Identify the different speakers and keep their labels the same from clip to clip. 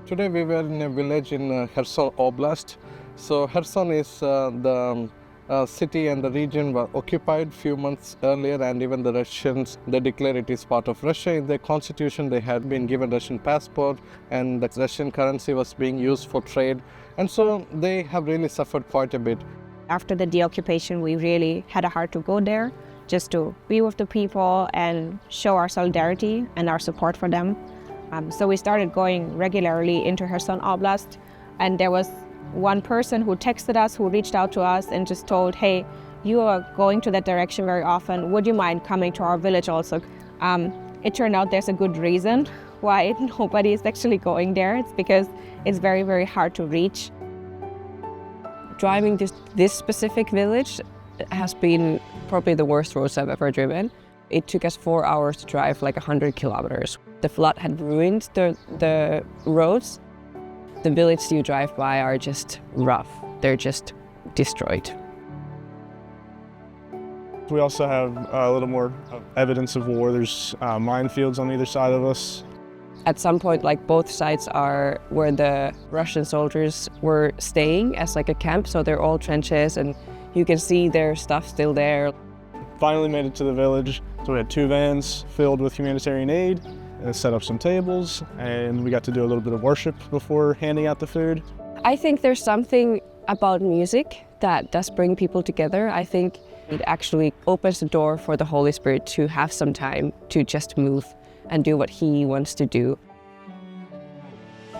Speaker 1: Today we were in a village in Kherson Oblast. So Kherson is the city and the region were occupied few months earlier, and even the Russians, they declare it is part of Russia. In their constitution they had been given Russian passport, and the Russian currency was being used for trade, and so they have really suffered quite a bit.
Speaker 2: After the deoccupation, we really had a heart to go there, just to be with the people and show our solidarity and our support for them. So we started going regularly into Kherson Oblast, and there was one person who texted us, who reached out to us and just told, hey, you are going to that direction very often. Would you mind coming to our village also? It turned out there's a good reason why nobody is actually going there. It's because it's very, very hard to reach.
Speaker 3: Driving this specific village has been probably the worst roads I've ever driven. It took us 4 hours to drive like 100 kilometers. The flood had ruined the roads. The villages you drive by are just rough. They're just destroyed.
Speaker 4: We also have a little more evidence of war. There's minefields on either side of us.
Speaker 3: At some point, like, both sides are where the Russian soldiers were staying as like a camp, so they're all trenches and you can see their stuff still there.
Speaker 4: Finally made it to the village. So we had 2 vans filled with humanitarian aid, and set up some tables, and we got to do a little bit of worship before handing out the food.
Speaker 3: I think there's something about music that does bring people together. I think it actually opens the door for the Holy Spirit to have some time to just move and do what He wants to do.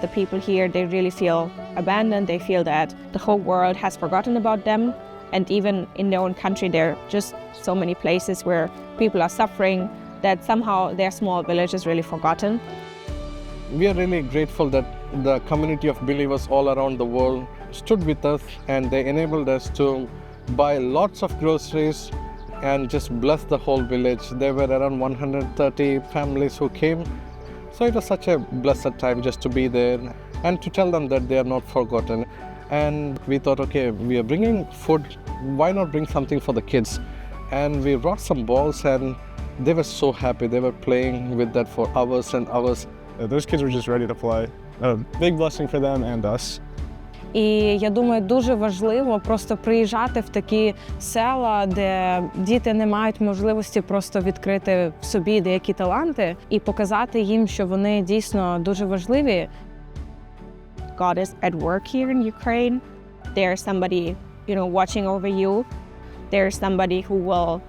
Speaker 2: The people here, they really feel abandoned. They feel that the whole world has forgotten about them. And even in their own country, there are just so many places where people are suffering that somehow their small village is really forgotten.
Speaker 1: We are really grateful that the community of believers all around the world stood with us, and they enabled us to buy lots of groceries and just bless the whole village. There were around 130 families who came. So it was such a blessed time just to be there and to tell them that they are not forgotten. And we thought, okay, we are bringing food, why not bring something for the kids? And we brought some balls, and they were so happy. They were playing with that for hours and hours.
Speaker 4: Those kids were just ready to play. A big blessing for them and us.
Speaker 5: І я думаю, дуже важливо просто приїжджати в такі села, де діти не мають можливості просто відкрити в собі деякі таланти і показати їм, що вони дійсно дуже важливі.
Speaker 2: God is at work here in Ukraine. There's somebody, watching over you. There's somebody who will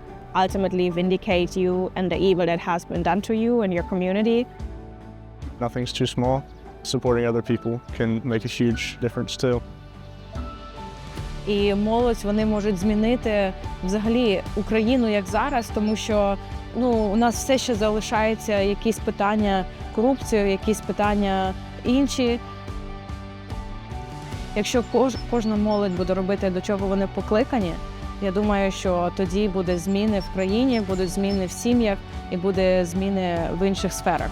Speaker 2: ultimately vindicate you and the evil that has been done to you and your community.
Speaker 4: Nothing's too small. Supporting other people can make a huge difference too.
Speaker 5: І молодь, вони можуть змінити взагалі Україну як зараз, тому що у нас все ще залишаються якісь питання корупції, якісь питання інші. Якщо кожна молодь буде робити, до чого вони покликані, я думаю, що тоді буде зміни в країні, будуть зміни в сім'ях і буде зміни в інших сферах.